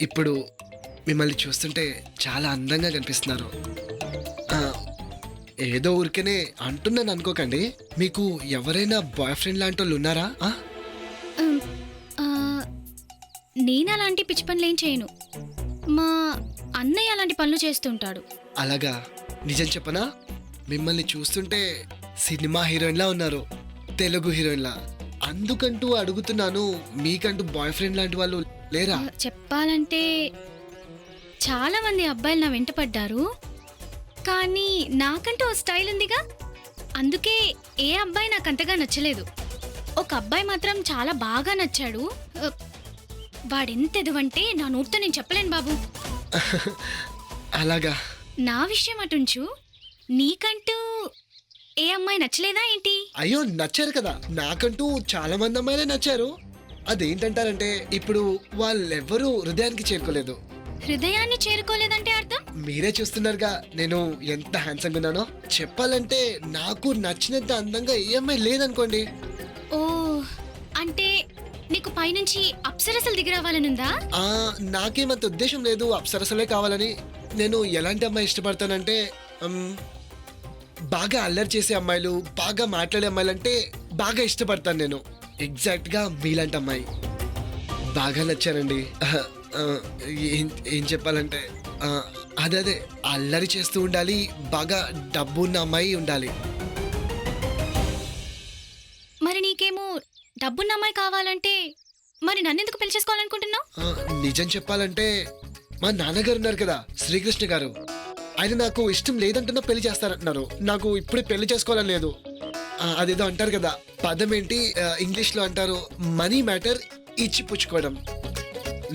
ఇప్పుడు మిమ్మల్ని చూస్తుంటే చాలా అందంగా కనిపిస్తున్నారు. ఆ, ఏదో ఊరికనే అంటున్నాను అనుకోకండి. మీకు ఎవరైనా బాయ్ ఫ్రెండ్ లాంటి వాళ్ళు ఉన్నారా? ఉమ్, ఆ, నేను అలాంటి పిచ్చి పనులు ఏం చేయను. మా అన్నయ్య అలాంటి పనులు చేస్తుంటాడు. అలాగా? నిజం చెప్పనా, మిమ్మల్ని చూస్తుంటే సినిమా హీరోయిన్లా ఉన్నారు, తెలుగు హీరోయిన్లా. అందుకంటూ అడుగుతున్నాను, మీకంటూ బాయ్ ఫ్రెండ్ లాంటి వాళ్ళు లేరా? చెప్పాలంటే చాలా మంది అబ్బాయిలు నా వెంట పడ్డారు, కానీ నాకంటూ ఓ స్టైల్ ఉందిగా, అందుకే ఏ అబ్బాయి నాకు అంతగా నచ్చలేదు. ఒక అబ్బాయి మాత్రం చాలా బాగా నచ్చాడు. వాడెంత ఎదువంటే నా నోటితో నేను చెప్పలేను బాబు. అలాగా? నా విషయం అటుంచు, నీకంటూ ఏ అమ్మాయి నచ్చలేదా ఏంటి? అయ్యో, నచ్చారు కదా, నాకంటూ చాలా మంది అమ్మాయిలే నచ్చారు. అదేంటంటారంటే ఇప్పుడు వాళ్ళెవ్వరూ హృదయానికి చేరుకోలేదు. హృదయాన్ని చేరుకోలేదంటే అర్థం? మీరే చూస్తున్నారుగా నేను ఎంత హ్యాండ్సమ్ ఉన్నానో. చెప్పాలంటే నాకు నచ్చినంత అందంగా ఏ అమ్మాయి లేదనుకోండి. ఓ, అంటే నీకు పైనుంచి అప్సరసలు దిగి రావాలనుందా? నాకేమంత ఉద్దేశం లేదు అప్సరసలే కావాలని. నేను ఎలాంటి అమ్మాయి ఇష్టపడతానంటే బాగా అల్లరి చేసే అమ్మాయిలు, బాగా మాట్లాడే అమ్మాయిలు అంటే బాగా ఇష్టపడతాను నేను. ఎగ్జాక్ట్గా మీలాంటి అమ్మాయి బాగా నచ్చారండి. ఏం చెప్పాలంటే అదే అల్లరి చేస్తూ ఉండాలి, బాగా డబ్బు ఉన్న అమ్మాయి ఉండాలి. మరి నీకేమో డబ్బున్న అమ్మాయి కావాలంటే మరి నన్నెందుకు పెళ్లి చేసుకోవాలనుకుంటున్నావు? నిజం చెప్పాలంటే మా నాన్నగారు ఉన్నారు కదా, శ్రీకృష్ణ గారు, ఆయన నాకు ఇష్టం లేదంటున్నా పెళ్లి చేస్తారంటున్నారు. నాకు ఇప్పుడే పెళ్లి చేసుకోవాలని లేదు. అదేదో అంటారు కదా, పదం ఏంటి ఇంగ్లీష్లో అంటారు, మనీ మ్యాటర్, ఇచ్చి పుచ్చుకోవడం.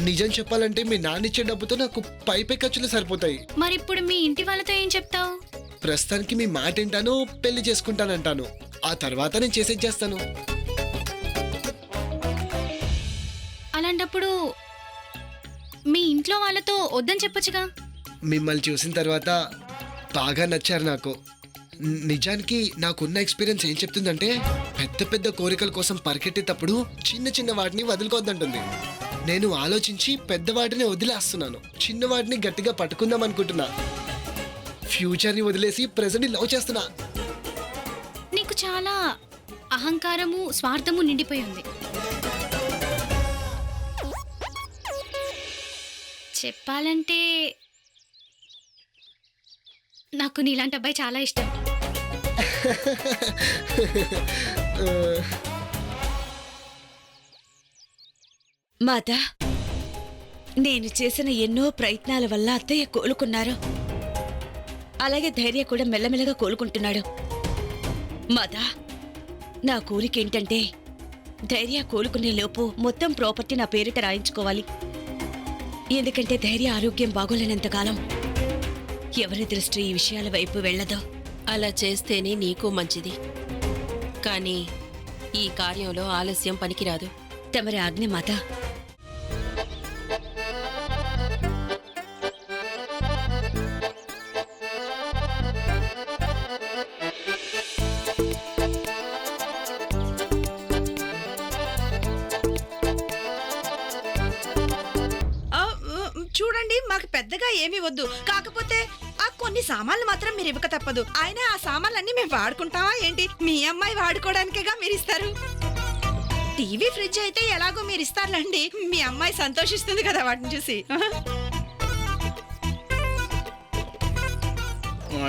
నిజం చెప్పాలంటే మీ నాన్న ఇచ్చే డబ్బుతో నాకు పై ఖర్చులు సరిపోతాయి. మరి ఇప్పుడు మీ ఇంటి వాళ్ళతో ఏం చెప్తావు? ప్రస్తుతానికి మీ మాట ఏంటాను, పెళ్లి చేసుకుంటానంటాను. ఆ తర్వాత నేను చేసేది చేస్తాను. అలాంటప్పుడు మీ ఇంట్లో వాళ్ళతో వద్దని చెప్పొచ్చుగా. మిమ్మల్ని చూసిన తర్వాత బాగా నచ్చారు నాకు. నిజానికి నాకున్న ఎక్స్పీరియన్స్ ఏం చెప్తుందంటే, పెద్ద పెద్ద కోరికల కోసం పరిగెట్టేటప్పుడు చిన్న చిన్న వాటిని వదులుకోవద్దంటుంది. నేను ఆలోచించి పెద్ద వాటిని వదిలేస్తున్నాను, చిన్న వాటిని గట్టిగా పట్టుకుందాం అనుకుంటున్నా. ఫ్యూచర్ని వదిలేసి ప్రెజెంట్ని లవ్ చేస్తున్నా. నీకు చాలా అహంకారము, స్వార్థము నిండిపోయి ఉంది. చెప్పాలంటే నాకు నీలాంటి అబ్బాయి చాలా ఇష్టం. మాత, నేను చేసిన ఎన్నో ప్రయత్నాల వల్ల అత్తయ్య కోలుకున్నారు. అలాగే ధైర్య కూడా మెల్లమెల్లగా కోలుకుంటున్నాడు. మాత, నా కోరికేంటంటే ధైర్య కోలుకునే లోపు మొత్తం ప్రాపర్టీ నా పేరిట రాయించుకోవాలి. ఎందుకంటే ధైర్య ఆరోగ్యం బాగోలేనంతకాలం ఎవరి దృష్టి ఈ విషయాల వైపు వెళ్ళదో. అలా చేస్తేనే నీకు మంచిది, కానీ ఈ కార్యంలో ఆలస్యం పనికిరాదు. తమరి ఆజ్ఞ మాత. చూడండి, మాకు పెద్దగా ఏమీ వద్దు, కాకపోతే ఆ కొన్ని సామాన్లు మాత్రం మీరు ఇవ్వక తప్పదు. అయినా ఆ సామాన్లన్నీ మేము వాడుకుంటావా ఏంటి? మీ అమ్మాయి వాడుకోవడానికేగా మీరు ఇస్తారు. టీవీ, ఫ్రిడ్జ్ అయితే ఎలాగో మీరు ఇస్తారులేండి, మీ అమ్మాయి సంతోషిస్తుంది కదా వాటిని చూసి.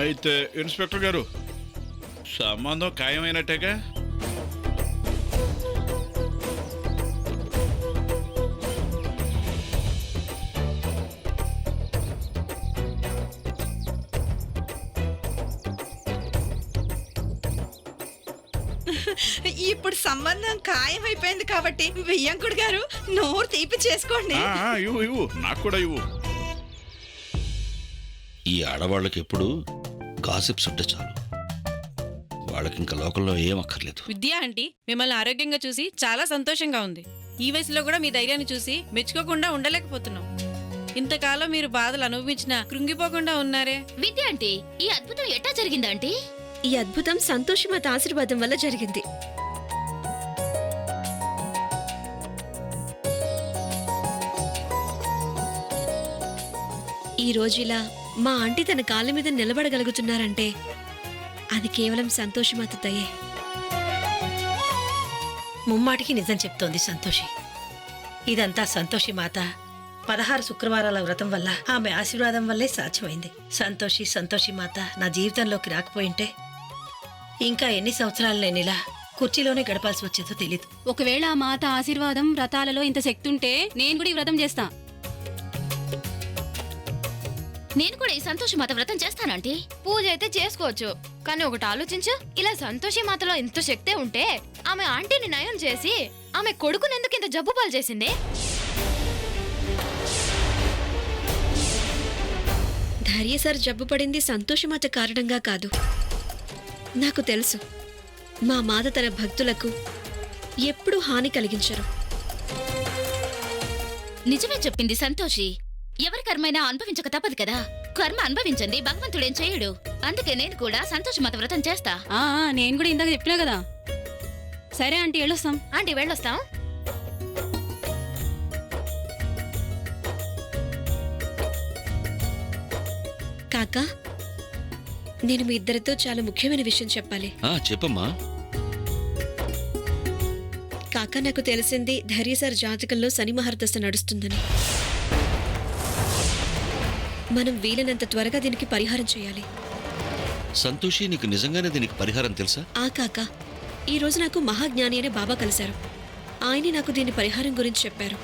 అయితే ఇన్స్పెక్టర్ గారు, సంబంధం ఖాయమైనట్టేగా? ఇప్పుడు సంబంధం ఖాయమైపోయింది కాబట్టి వెయ్యంకుడు గారు నోరు తీపి చేసుకోండి. ఇవ్వు ఇవ్వు, నాకు కూడా ఇవ్వు. ఈ ఆడవాళ్ళకి ఎప్పుడు గాసిప్స్ ఉంటే చాలు, వాళ్ళకి ఇంకా లోకల్లో ఏం అక్కర్లేదు. విద్య ఆంటీ మిమ్మల్ని ఆరోగ్యంగా చూసి చాలా సంతోషంగా ఉంది. ఈ వయసులో కూడా మీ ధైర్యాన్ని చూసి మెచ్చుకోకుండా ఉండలేకపోతున్నాం. ఇంతకాలం మీరు బాధలు అనుభవించినా కృంగిపోకుండా ఉన్నారే. విద్య ఆంటీ, ఈ అద్భుతం ఎట్టా జరిగిందంటే? ఈ అద్భుతం సంతోషమాత ఆశీర్వాదం వల్ల జరిగింది. ఈ రోజు ఇలా మా ఆంటీ తన కాళ్ళ మీద నిలబడగలుగుతున్నారంటే అది కేవలం సంతోషమాత దయే. ముమ్మాటికి నిజం చెప్తోంది సంతోషి. ఇదంతా సంతోషి మాత 16 శుక్రవారాల వ్రతం వల్ల ఆమె ఆశీర్వాదం వల్లే సాధ్యమైంది. సంతోషి మాత నా జీవితంలోకి రాకపోయింటే ఇంకా ఎన్ని సంవత్సరాలు నేను ఇలా కుర్చీలోనే గడపాల్సి వచ్చేదో తెలీదు. ఒకవేళ ఆ మాత ఆశీర్వాదం వ్రతాలలో ఇంత శక్తి ఉంటే నేను కూడా ఈ వ్రతం చేస్తా. నేను కూడా ఈ సంతోషి మాత వ్రతం చేస్తానంటీ. పూజ అయితే చేసుకోవచ్చు, కానీ ఒకటి ఆలోచించు. ఇలా సంతోషి మాతలో ఇంత శక్తే ఉంటే ఆమె ఆంటీని నయం చేసి ఆమె కొడుకుని ఎందుకు ఇంత జబ్బు పాలు చేసింది? ధైర్య సార్ జబ్బు పడింది సంతోషమాత కారణంగా కాదు. నాకు తెలుసు మా మాత తన భక్తులకు ఎప్పుడూ హాని కలిగించరు. నిజమే చెప్పింది సంతోషి. ఎవరి కర్మైనా అనుభవించక తప్పదు కదా. కర్మ అనుభవించండి, భగవంతుడేం చేయడు. అందుకే నేను కూడా సంతోషి మాత వ్రతం చేస్తా. నేను కూడా ఇందాక చెప్పినా కదా. సరే ఆంటీ, వెళ్ళొస్తాం. ఆంటీ వెళ్ళొస్తాం. కాకా, నేను మీ ఇద్దరితో చాలా ముఖ్యమైన విషయం చెప్పాలి. చెప్పమ్మా. కాకా, నాకు తెలిసింది ధైర్య సార్ జాతకంలో శని మహర్దశ నడుస్తుందని. మనం వీలైనంత త్వరగా దీనికి పరిహారం చేయాలి. సంతోషి, నీకు నిజంగానే దీనికి పరిహారం తెలుసా? కాకా, ఈ రోజు నాకు మహాజ్ఞాని అనే బాబా కలిశారు. ఆయనే నాకు దీని పరిహారం గురించి చెప్పారు.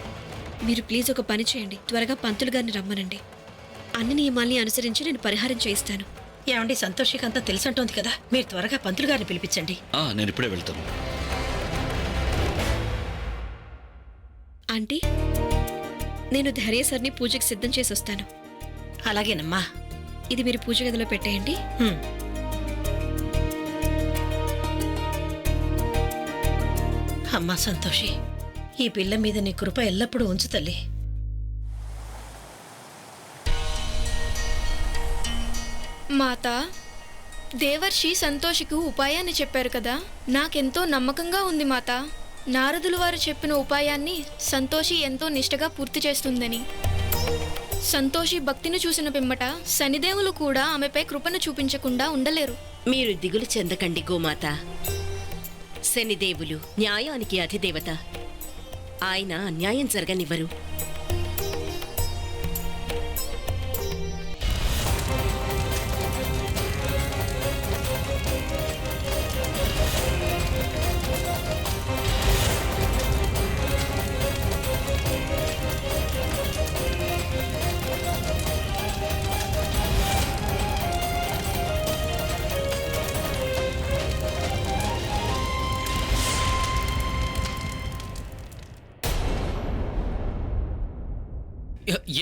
మీరు ప్లీజ్ ఒక పని చేయండి, త్వరగా పంతులు గారిని రమ్మనండి. అన్ని నియమాల్ని అనుసరించి నేను పరిహారం చేయిస్తాను. ఏమండి, సంతోషికి అంతా తెలుసంటోంది కదా, మీరు త్వరగా పంతులు గారిని పిలిపించండి. నేను ఇప్పుడే వెళ్తాను. ఆంటీ, నేను ధైర్య సార్ని పూజకి సిద్ధం చేసి వస్తాను. అలాగేనమ్మా. ఇది మీరు పూజ గదిలో పెట్టేయండి. అమ్మా సంతోషి, ఈ పిల్ల మీద నీ కృప ఎల్లప్పుడూ ఉంచు తల్లి. మాత, దేవర్షి సంతోషికి ఉపాయాన్ని చెప్పారు కదా, నాకెంతో నమ్మకంగా ఉంది మాత. నారదులు వారు చెప్పిన ఉపాయాన్ని సంతోషి ఎంతో నిష్టగా పూర్తి చేస్తుందని. సంతోషి భక్తిని చూసిన పిమ్మట శనిదేవులు కూడా ఆమెపై కృపను చూపించకుండా ఉండలేరు. మీరు దిగులు చెందకండి గోమాత. శనిదేవులు న్యాయానికి అధిదేవత. ఆయన అన్యాయం జరగనివ్వరు.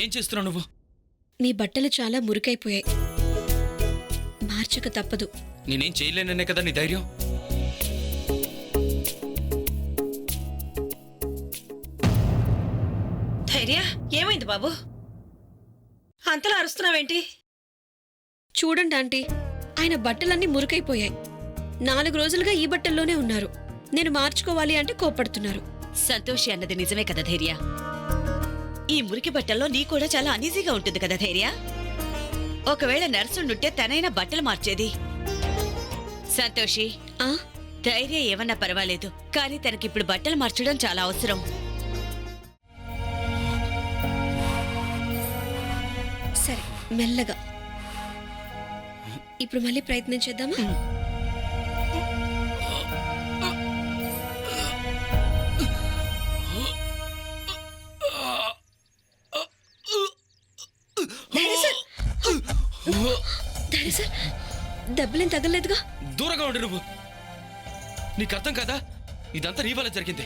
ఏం చేస్తున్నావు నువ్వు? మీ బట్టలు చాలా మురికైపోయాయి, మార్చక తప్పదు. నేనేం చేయలేననే కదా నీ ధైర్యం. ధైర్య, ఏమైంది బాబు? అంతలా అరుస్తున్నావేంటి? చూడండి ఆంటీ, ఆయన బట్టలన్నీ మురికైపోయాయి. 4 రోజులుగా ఈ బట్టల్లోనే ఉన్నారు. నేను మార్చుకోవాలి అంటే కోప్పడుతున్నారు. సంతోషి అన్నది నిజమే కదా ధైర్య. ఈ మురికి బట్టల్లో నీ కూడా చాలా అనీజీగా ఉంటుంది కదా ధైర్య. ఒకవేళ నర్సుండుంటే తనైనా బట్టలు మార్చేది. సంతోషి, ధైర్య ఏమన్నా పర్వాలేదు, కానీ తనకిప్పుడు బట్టలు మార్చడం చాలా అవసరం. సరే, మెల్లగా. ఇప్పుడు మళ్ళీ ప్రయత్నం చేద్దామా? దెబ్బలేం తగలేదుగా? దూరంగా ఉండు నువ్వు. నీకు అర్థం కదా, ఇదంతా నీ వల్ల జరిగింది.